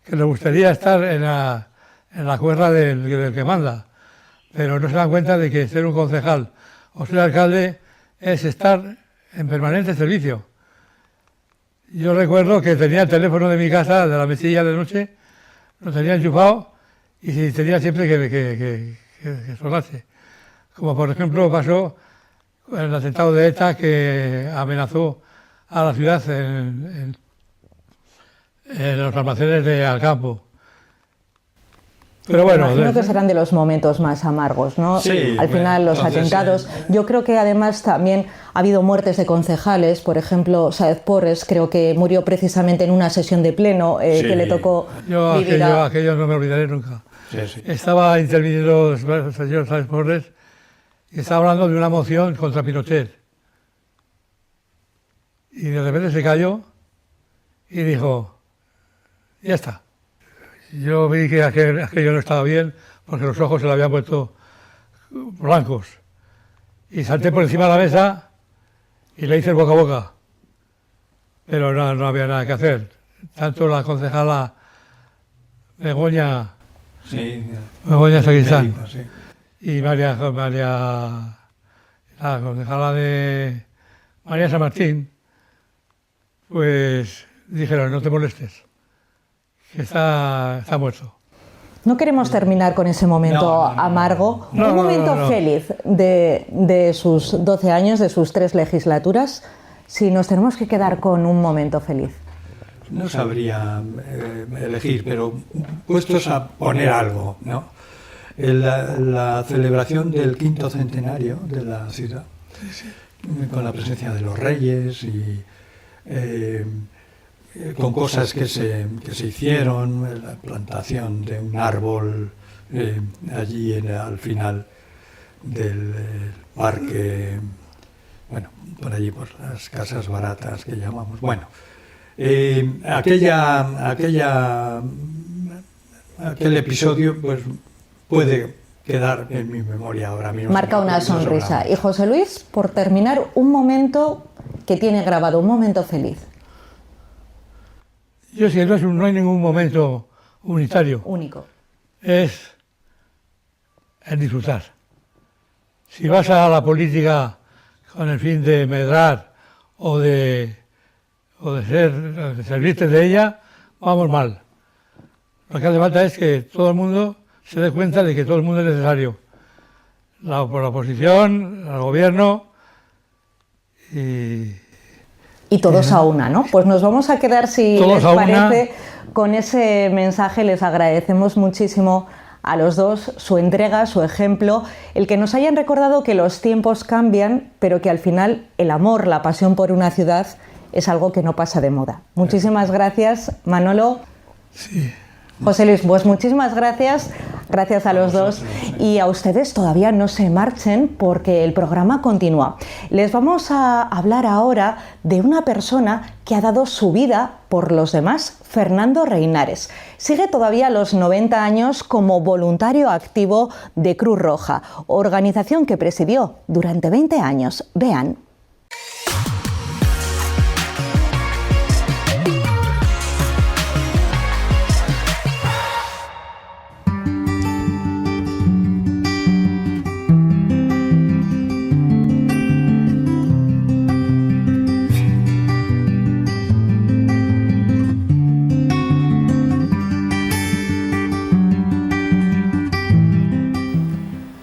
les gustaría estar en la cuerda del que manda, pero no se dan cuenta de que ser un concejal o ser alcalde es estar en permanente servicio. Yo recuerdo que tenía el teléfono de mi casa, de la mesilla de noche, lo tenía enchufado y tenía siempre que sonarse. Como por ejemplo pasó con el atentado de ETA que amenazó a la ciudad en los almacenes de Alcampo. Pero bueno, imagino que serán de los momentos más amargos, ¿no? Sí, al final los atentados. Yo creo que además también ha habido muertes de concejales, por ejemplo, Sáez Porres creo que murió precisamente en una sesión de pleno que le tocó vivir aquello no me olvidaré nunca. Sí. Estaba interviniendo el señor Sáez Porres y estaba hablando de una moción contra Pinochet. Y de repente se cayó y dijo, ya está. Yo vi que aquello no estaba bien porque los ojos se le habían puesto blancos. Y salté por encima de la mesa y le hice el boca a boca. Pero no había nada que hacer. Tanto la concejala Begoña Sacristán y la concejala de María San Martín, pues dijeron, no te molestes, que está muerto. No queremos terminar con ese momento amargo. Un momento feliz de sus 12 años, de sus 3 legislaturas, si nos tenemos que quedar con un momento feliz. No sabría elegir, pero puestos a poner algo, ¿no? La celebración del 5º centenario de la ciudad, con la presencia de los reyes y con cosas que se hicieron, la plantación de un árbol allí al final del parque, bueno, por allí por las casas baratas que llamamos. Bueno, aquel episodio pues puede quedar en mi memoria ahora mismo. Marca una sonrisa. Y José Luis, por terminar, un momento que tiene grabado, un momento feliz. Yo sí, no hay ningún momento unitario. Único. Es el disfrutar. Si vas a la política con el fin de medrar o de servirte de ella, vamos mal. Lo que hace falta es que todo el mundo se dé cuenta de que todo el mundo es necesario. La oposición, el gobierno y todos a una, ¿no? Pues nos vamos a quedar, si les parece, con ese mensaje. Les agradecemos muchísimo a los dos su entrega, su ejemplo, el que nos hayan recordado que los tiempos cambian, pero que al final el amor, la pasión por una ciudad es algo que no pasa de moda. Muchísimas gracias, Manolo. Sí. José Luis, pues muchísimas gracias. Gracias a los dos, y a ustedes todavía no se marchen porque el programa continúa. Les vamos a hablar ahora de una persona que ha dado su vida por los demás, Fernando Reinares. Sigue todavía a los 90 años como voluntario activo de Cruz Roja, organización que presidió durante 20 años. Vean.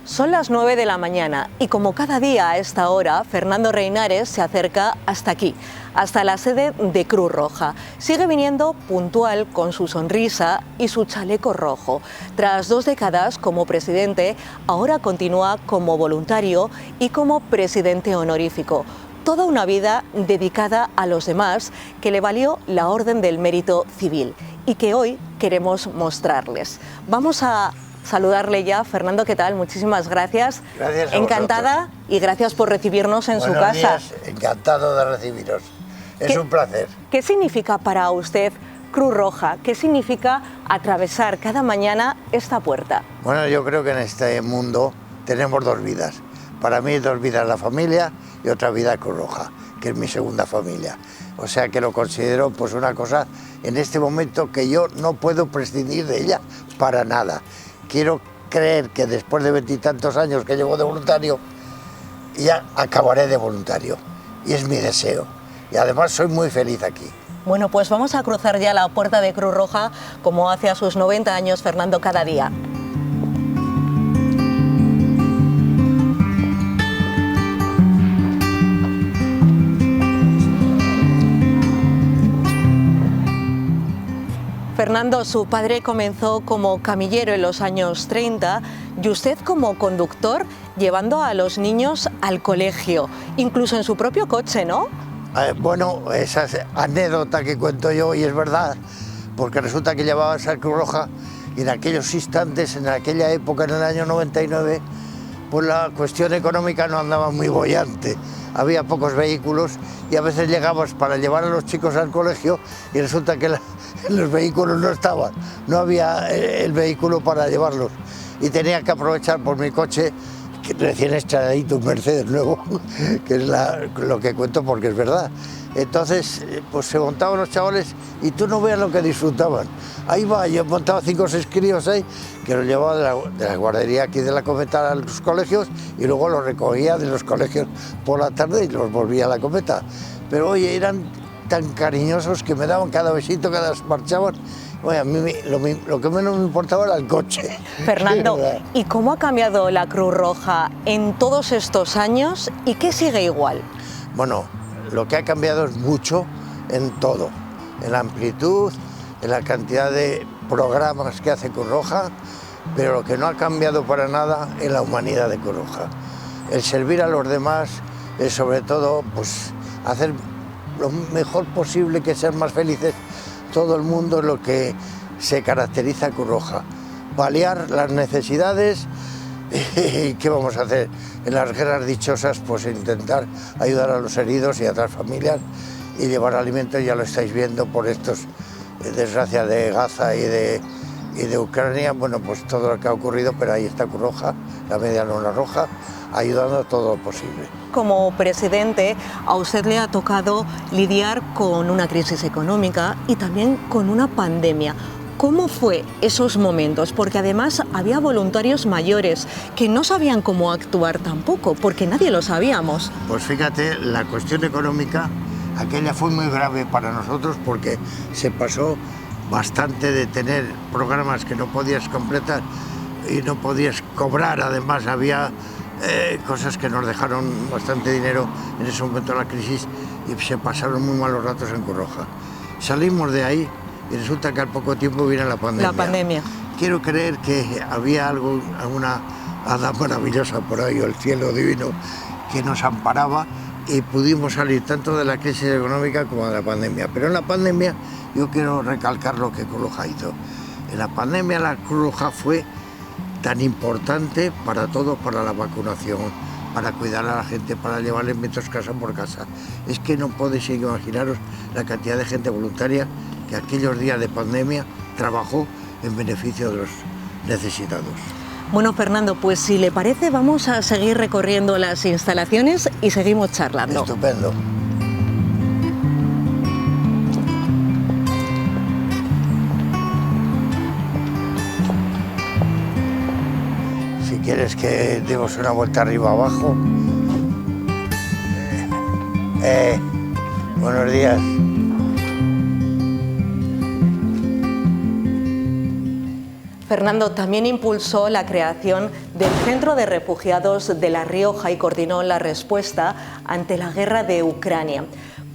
Son las 9 de la mañana y como cada día a esta hora, Fernando Reinares se acerca hasta aquí, hasta la sede de Cruz Roja. Sigue viniendo puntual con su sonrisa y su chaleco rojo. Tras 2 décadas como presidente, ahora continúa como voluntario y como presidente honorífico. Toda una vida dedicada a los demás que le valió la Orden del Mérito Civil y que hoy queremos mostrarles. Vamos a saludarle ya. Fernando, ¿qué tal? Muchísimas gracias. Gracias a Encantada vosotros. Y gracias por recibirnos en su casa. Buenos días, encantado de recibiros. Es un placer. ¿Qué significa para usted Cruz Roja? ¿Qué significa atravesar cada mañana esta puerta? Bueno, yo creo que en este mundo tenemos dos vidas. Para mí, dos vidas, la familia y otra vida Cruz Roja, que es mi segunda familia. O sea que lo considero pues una cosa en este momento que yo no puedo prescindir de ella para nada. Quiero creer que después de 20 y tantos años que llevo de voluntario, ya acabaré de voluntario. Y es mi deseo. Y además soy muy feliz aquí. Bueno, pues vamos a cruzar ya la puerta de Cruz Roja, como hace a sus 90 años Fernando cada día. Fernando, su padre comenzó como camillero en los años 30 y usted como conductor llevando a los niños al colegio, incluso en su propio coche, ¿no? Bueno, esa es anécdota que cuento yo y es verdad, porque resulta que llevaba esa Cruz Roja y en aquellos instantes, en aquella época, en el año 99, pues la cuestión económica no andaba muy boyante. Había pocos vehículos y a veces llegabas para llevar a los chicos al colegio y resulta que los vehículos no estaban, no había el vehículo para llevarlos y tenía que aprovechar por mi coche, recién estrenadito, un Mercedes nuevo, que es lo que cuento porque es verdad. Entonces, pues se montaban los chavales y tú no veas lo que disfrutaban. Ahí va, yo montaba 5 o 6 críos ahí, que los llevaba de la guardería aquí de la Cometa a los colegios y luego los recogía de los colegios por la tarde y los volvía a la Cometa. Pero oye, eran tan cariñosos que me daban cada besito, cada vez marchaban. Oye, a mí lo que menos me importaba era el coche. Fernando, ¿y cómo ha cambiado la Cruz Roja en todos estos años y qué sigue igual? Bueno, lo que ha cambiado es mucho en todo, en la amplitud, en la cantidad de programas que hace Cruz Roja, pero lo que no ha cambiado para nada es la humanidad de Cruz Roja. El servir a los demás es sobre todo pues, hacer lo mejor posible, que ser más felices todo el mundo, es lo que se caracteriza a Cruz Roja. Paliar las necesidades. ¿Y qué vamos a hacer? En las guerras dichosas, pues intentar ayudar a los heridos y a otras familias y llevar alimentos, ya lo estáis viendo por estos desgracias de Gaza y de Ucrania, bueno, pues todo lo que ha ocurrido, pero ahí está Cruz Roja, la Media Luna Roja, ayudando todo lo posible. Como presidente, a usted le ha tocado lidiar con una crisis económica y también con una pandemia. ¿Cómo fue esos momentos? Porque además había voluntarios mayores que no sabían cómo actuar tampoco, porque nadie lo sabíamos. Pues fíjate, la cuestión económica, aquella fue muy grave para nosotros porque se pasó bastante de tener programas que no podías completar y no podías cobrar. Además había cosas que nos dejaron bastante dinero en ese momento de la crisis y se pasaron muy malos ratos en Cruz Roja. Salimos de ahí y resulta que al poco tiempo viene la pandemia. La pandemia. Quiero creer que había alguna hada maravillosa por ahí, o el cielo divino, que nos amparaba y pudimos salir tanto de la crisis económica como de la pandemia. Pero en la pandemia yo quiero recalcar lo que Cruz Roja hizo. En la pandemia la Cruz Roja fue tan importante para todo, para la vacunación, para cuidar a la gente, para llevar alimentos casa por casa. Es que no podéis imaginaros la cantidad de gente voluntaria que aquellos días de pandemia trabajó en beneficio de los necesitados. Bueno, Fernando, pues si le parece vamos a seguir recorriendo las instalaciones y seguimos charlando. Estupendo. Si quieres que demos una vuelta arriba abajo. Buenos días. Fernando también impulsó la creación del Centro de Refugiados de La Rioja y coordinó la respuesta ante la guerra de Ucrania.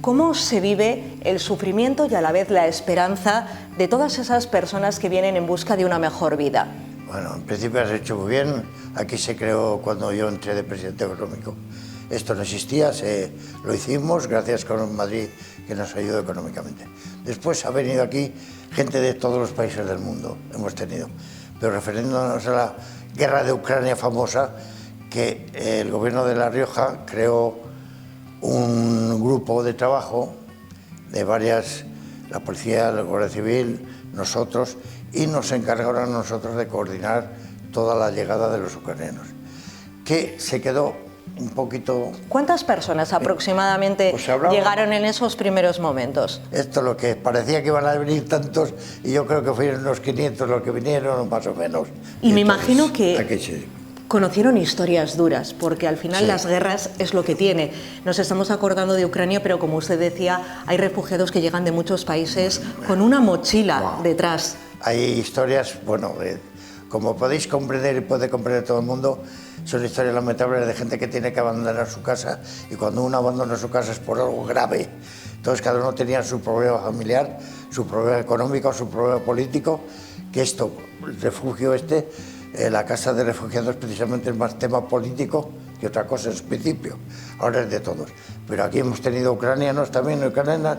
¿Cómo se vive el sufrimiento y a la vez la esperanza de todas esas personas que vienen en busca de una mejor vida? Bueno, en principio has hecho muy bien. Aquí se creó cuando yo entré de presidente económico. Esto no existía, lo hicimos gracias con Madrid, que nos ayudó económicamente. Después ha venido aquí gente de todos los países del mundo, hemos tenido. Pero refiriéndonos a la guerra de Ucrania famosa, que el gobierno de La Rioja creó un grupo de trabajo de varias, la policía, la Guardia Civil, nosotros, y nos encargaron a nosotros de coordinar toda la llegada de los ucranianos, que se quedó un poquito... ¿Cuántas personas aproximadamente Pues llegaron en esos primeros momentos? Esto lo que parecía que iban a venir tantos, y yo creo que fueron unos 500 los que vinieron, más o menos. Y me imagino que aquí sí. conocieron historias duras, porque al final Sí. las guerras es lo que tiene. Nos estamos acordando de Ucrania, pero como usted decía, hay refugiados que llegan de muchos países con una mochila detrás. Hay historias, bueno, como podéis comprender y puede comprender todo el mundo, son historias lamentables de gente que tiene que abandonar su casa, y cuando uno abandona su casa es por algo grave. Entonces cada uno tenía su problema familiar, su problema económico, su problema político, que esto, el refugio la casa de refugiados precisamente es más tema político que otra cosa en su principio, ahora es de todos. Pero aquí hemos tenido ucranianos también, ucranianas,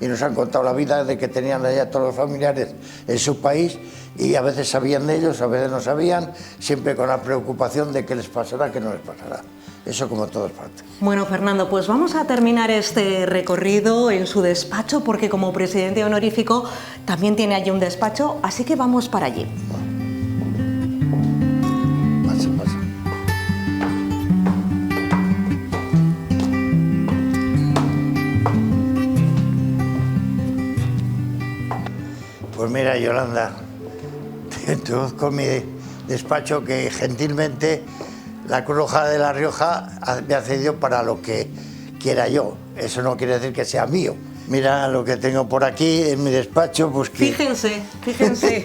y nos han contado la vida de que tenían allá todos los familiares en su país, y a veces sabían de ellos, a veces no sabían, siempre con la preocupación de qué les pasará, qué no les pasará. Eso como todas partes. Bueno, Fernando, pues vamos a terminar este recorrido en su despacho, porque como presidente honorífico también tiene allí un despacho, así que vamos para allí. Pues mira, Yolanda, te introduzco mi despacho, que gentilmente la Cruz Roja de La Rioja me ha cedido para lo que quiera yo. Eso no quiere decir que sea mío. Mira lo que tengo por aquí en mi despacho. Pues que... Fíjense,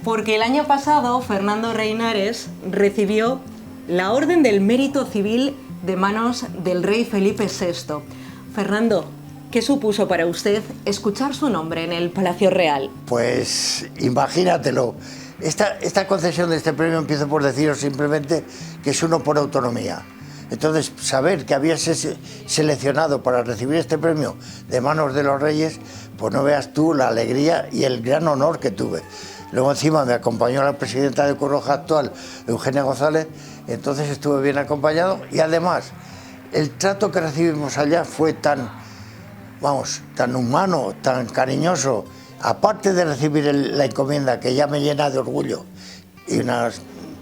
porque el año pasado Fernando Reinares recibió la Orden del Mérito Civil de manos del rey Felipe VI. Fernando, ¿qué supuso para usted escuchar su nombre en el Palacio Real? Pues imagínatelo. Esta concesión de este premio, empiezo por deciros simplemente que es uno por autonomía. Entonces, saber que había seleccionado para recibir este premio de manos de los reyes, pues no veas tú la alegría y el gran honor que tuve. Luego encima me acompañó la presidenta de Cruz Roja actual, Eugenia González, entonces estuve bien acompañado, y además el trato que recibimos allá fue tan humano, tan cariñoso, aparte de recibir la encomienda, que ya me llena de orgullo y una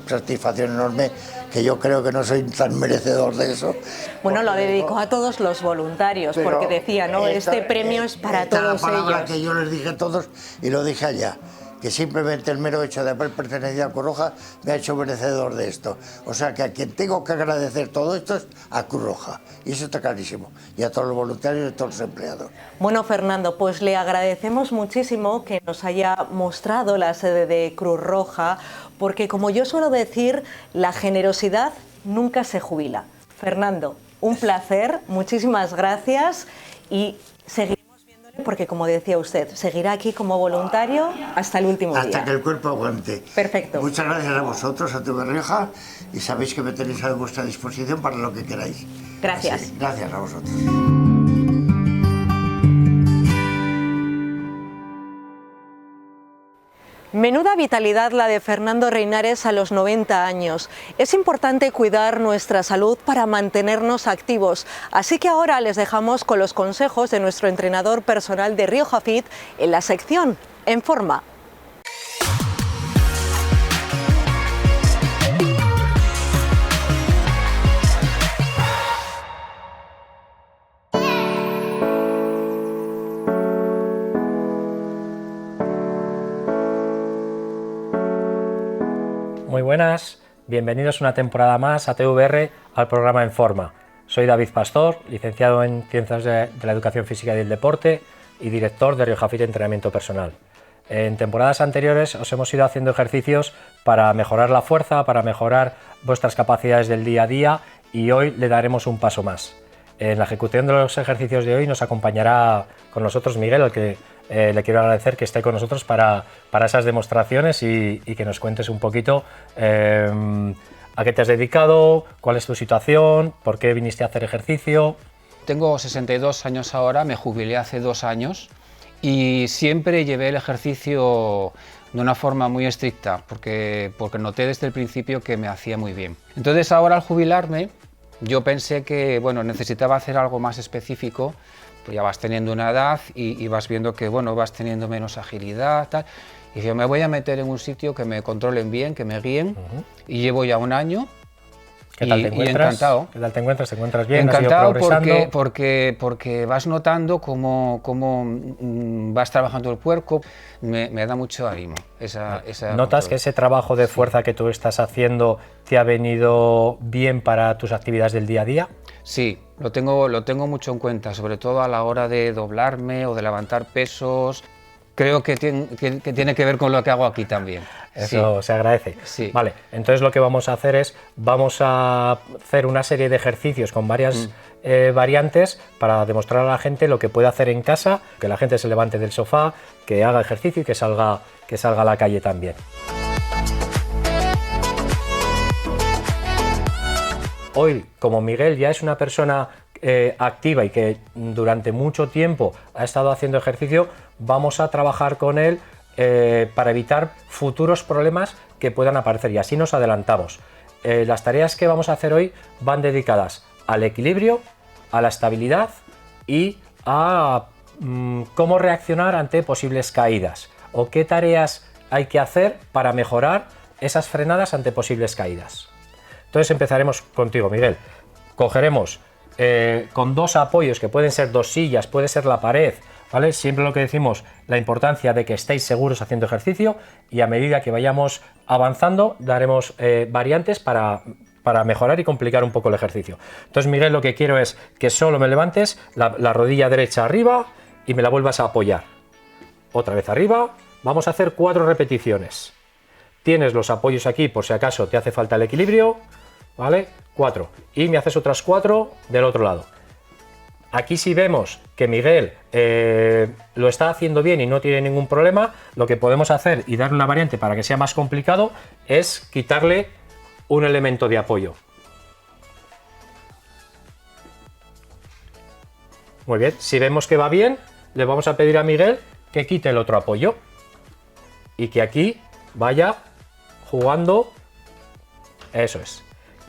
satisfacción enorme, que yo creo que no soy tan merecedor de eso. Bueno, lo dedicó a todos los voluntarios, Pero porque decía, ¿no? Este premio es para todos ellos. Que yo les dije a todos, y lo dije allá, que simplemente el mero hecho de haber pertenecido a Cruz Roja me ha hecho merecedor de esto. O sea que a quien tengo que agradecer todo esto es a Cruz Roja, y eso está clarísimo, y a todos los voluntarios y a todos los empleados. Bueno, Fernando, pues le agradecemos muchísimo que nos haya mostrado la sede de Cruz Roja, porque como yo suelo decir, la generosidad nunca se jubila. Fernando, un placer, muchísimas gracias, y seguiremos viéndole porque, como decía usted, seguirá aquí como voluntario hasta el último día. Hasta que el cuerpo aguante. Perfecto. Muchas gracias a vosotros, a TV Rioja, y sabéis que me tenéis a vuestra disposición para lo que queráis. Gracias. Así, gracias a vosotros. Menuda vitalidad la de Fernando Reinares a los 90 años. Es importante cuidar nuestra salud para mantenernos activos. Así que ahora les dejamos con los consejos de nuestro entrenador personal de Rioja Fit en la sección En Forma. Muy buenas, bienvenidos una temporada más a TVR al programa En Forma. Soy David Pastor, licenciado en Ciencias de la Educación Física y del Deporte y director de Rioja Fit Entrenamiento Personal. En temporadas anteriores os hemos ido haciendo ejercicios para mejorar la fuerza, para mejorar vuestras capacidades del día a día, y hoy le daremos un paso más. En la ejecución de los ejercicios de hoy nos acompañará con nosotros Miguel, al que le quiero agradecer que esté con nosotros para esas demostraciones y que nos cuentes un poquito a qué te has dedicado, cuál es tu situación, por qué viniste a hacer ejercicio. Tengo 62 años ahora, me jubilé hace 2 años y siempre llevé el ejercicio de una forma muy estricta porque noté desde el principio que me hacía muy bien. Entonces ahora al jubilarme yo pensé que necesitaba hacer algo más específico pues ya vas teniendo una edad y vas viendo que, bueno, vas teniendo menos agilidad, tal. Y yo me voy a meter en un sitio que me controlen bien, que me guíen, y llevo ya un año. ¿Qué tal te encuentras? Y encantado. ¿Qué tal te encuentras? ¿Te encuentras bien? Encantado ¿Has ido progresando? porque vas notando cómo vas trabajando el cuerpo, me da mucho ánimo. ¿Notas que ese trabajo de fuerza que tú estás haciendo te ha venido bien para tus actividades del día a día? Sí, lo tengo mucho en cuenta, sobre todo a la hora de doblarme o de levantar pesos. Creo que tiene que ver con lo que hago aquí también. Eso sí. se agradece. Sí. Vale, entonces lo que vamos a hacer es, vamos a hacer una serie de ejercicios con varias variantes para demostrar a la gente lo que puede hacer en casa, que la gente se levante del sofá, que haga ejercicio y que salga a la calle también. Hoy, como Miguel ya es una persona activa y que durante mucho tiempo ha estado haciendo ejercicio, vamos a trabajar con él para evitar futuros problemas que puedan aparecer, y así nos adelantamos. Las tareas que vamos a hacer hoy van dedicadas al equilibrio, a la estabilidad y a cómo reaccionar ante posibles caídas, o qué tareas hay que hacer para mejorar esas frenadas ante posibles caídas. Entonces empezaremos contigo, Miguel. Cogeremos con dos apoyos, que pueden ser dos sillas, puede ser la pared, ¿vale? Siempre lo que decimos, la importancia de que estéis seguros haciendo ejercicio, y a medida que vayamos avanzando daremos variantes para mejorar y complicar un poco el ejercicio. Entonces, Miguel, lo que quiero es que solo me levantes la rodilla derecha arriba y me la vuelvas a apoyar. Otra vez arriba. Vamos a hacer 4 repeticiones. Tienes los apoyos aquí por si acaso te hace falta el equilibrio, ¿vale? 4. Y me haces otras 4 del otro lado. Aquí si vemos que Miguel lo está haciendo bien y no tiene ningún problema, lo que podemos hacer y darle una variante para que sea más complicado es quitarle un elemento de apoyo. Muy bien, si vemos que va bien, le vamos a pedir a Miguel que quite el otro apoyo y que aquí vaya jugando. Eso es.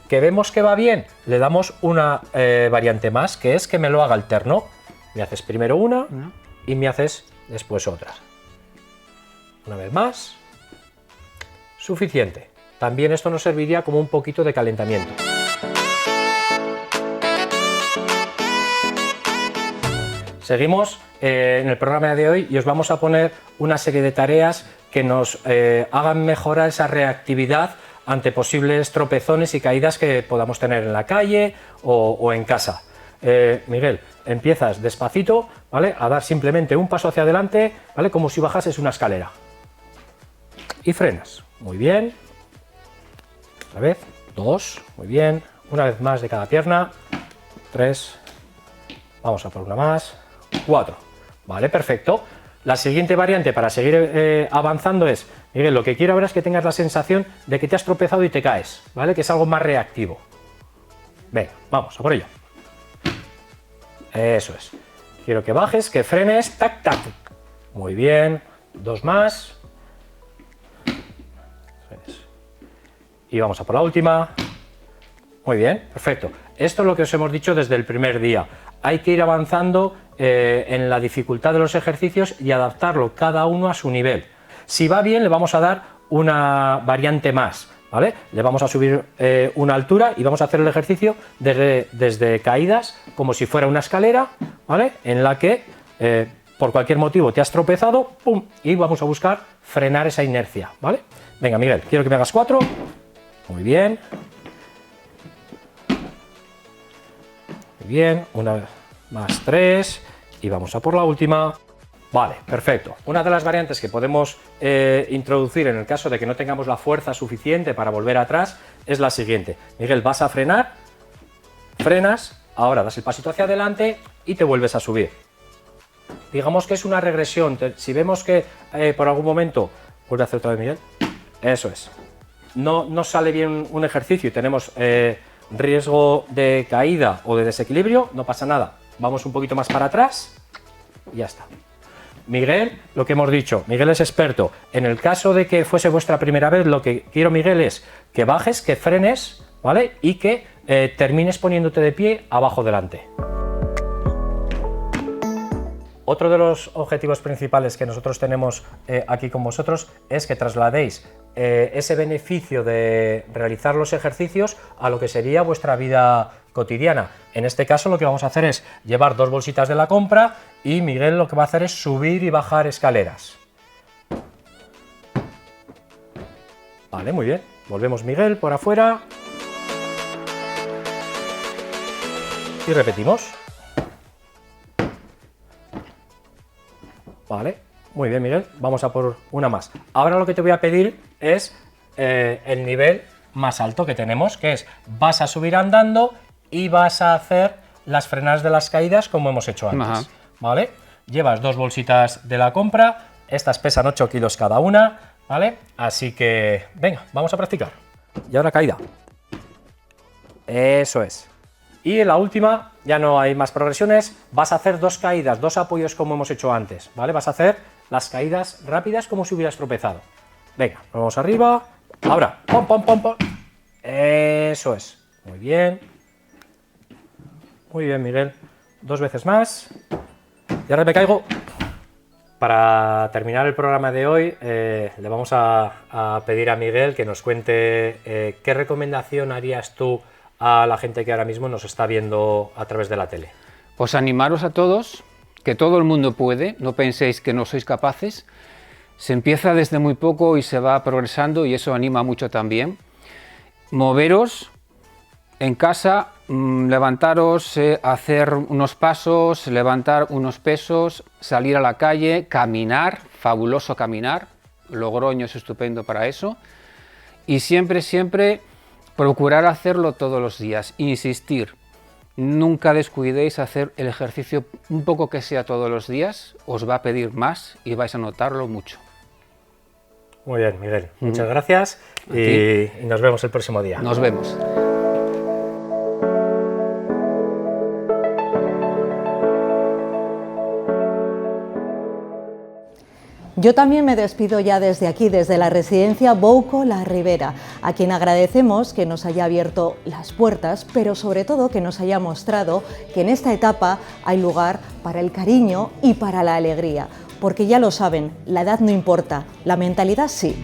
Que vemos que va bien, le damos una variante más, que es que me lo haga alterno. Me haces primero una y me haces después otra. Una vez más. Suficiente. También esto nos serviría como un poquito de calentamiento. Seguimos en el programa de hoy y os vamos a poner una serie de tareas que nos hagan mejorar esa reactividad ante posibles tropezones y caídas que podamos tener en la calle o en casa. Miguel, empiezas despacito, ¿vale? A dar simplemente un paso hacia adelante, ¿vale? Como si bajases una escalera. Y frenas. Muy bien. Otra vez. 2. Muy bien. Una vez más de cada pierna. 3. Vamos a por una más. 4. Vale, perfecto. La siguiente variante para seguir avanzando es, Miguel, lo que quiero ahora es que tengas la sensación de que te has tropezado y te caes, ¿vale? Que es algo más reactivo. Venga, vamos a por ello. Eso es. Quiero que bajes, que frenes, tac, tac. Muy bien. 2 más. Y vamos a por la última. Muy bien, perfecto. Esto es lo que os hemos dicho desde el primer día. Hay que ir avanzando en la dificultad de los ejercicios y adaptarlo cada uno a su nivel. Si va bien, le vamos a dar una variante más, ¿vale? Le vamos a subir una altura y vamos a hacer el ejercicio desde caídas, como si fuera una escalera, ¿vale? En la que por cualquier motivo te has tropezado, ¡pum! Y vamos a buscar frenar esa inercia, ¿vale? Venga, Miguel, quiero que me hagas 4. Muy bien. Muy bien, una vez más 3 y vamos a por la última. Vale, perfecto. Una de las variantes que podemos introducir en el caso de que no tengamos la fuerza suficiente para volver atrás es la siguiente. Miguel, vas a frenar, frenas, ahora das el pasito hacia adelante y te vuelves a subir. Digamos que es una regresión. Si vemos que por algún momento... Vuelve a hacer otra vez, Miguel. Eso es. No sale bien un ejercicio y tenemos riesgo de caída o de desequilibrio, no pasa nada. Vamos un poquito más para atrás y ya está. Miguel, lo que hemos dicho, Miguel es experto. En el caso de que fuese vuestra primera vez, lo que quiero, Miguel, es que bajes, que frenes, ¿vale? Y que termines poniéndote de pie abajo delante. Otro de los objetivos principales que nosotros tenemos aquí con vosotros es que trasladéis ese beneficio de realizar los ejercicios a lo que sería vuestra vida cotidiana. En este caso lo que vamos a hacer es llevar 2 bolsitas de la compra y Miguel lo que va a hacer es subir y bajar escaleras. Vale, muy bien. Volvemos Miguel por afuera. Y repetimos. Vale, muy bien Miguel, vamos a por una más. Ahora lo que te voy a pedir es el nivel más alto que tenemos, que es vas a subir andando y vas a hacer las frenadas de las caídas como hemos hecho antes. Ajá. ¿Vale? Llevas 2 bolsitas de la compra, estas pesan 8 kilos cada una, ¿vale? Así que, venga, vamos a practicar. Y ahora caída. Eso es. Y en la última, ya no hay más progresiones, vas a hacer 2 caídas, 2 apoyos como hemos hecho antes, ¿vale? Vas a hacer las caídas rápidas como si hubieras tropezado. Venga, vamos arriba, ahora, pom, pom, pom, pom. Eso es, muy bien. Muy bien, Miguel. 2 veces más. Y ahora me caigo. Para terminar el programa de hoy, le vamos a pedir a Miguel que nos cuente qué recomendación harías tú a la gente que ahora mismo nos está viendo a través de la tele. Pues animaros a todos, que todo el mundo puede, no penséis que no sois capaces. Se empieza desde muy poco y se va progresando y eso anima mucho también. Moveros en casa, levantaros, hacer unos pasos, levantar unos pesos, salir a la calle, caminar, fabuloso caminar, Logroño es estupendo para eso. Y siempre, siempre procurar hacerlo todos los días, insistir. Nunca descuidéis hacer el ejercicio un poco que sea todos los días, os va a pedir más y vais a notarlo mucho. Muy bien, Miguel. Muchas gracias y nos vemos el próximo día. Nos vemos. Yo también me despido ya desde aquí, desde la residencia Bouco La Ribera, a quien agradecemos que nos haya abierto las puertas, pero sobre todo que nos haya mostrado que en esta etapa hay lugar para el cariño y para la alegría, porque ya lo saben, la edad no importa, la mentalidad sí.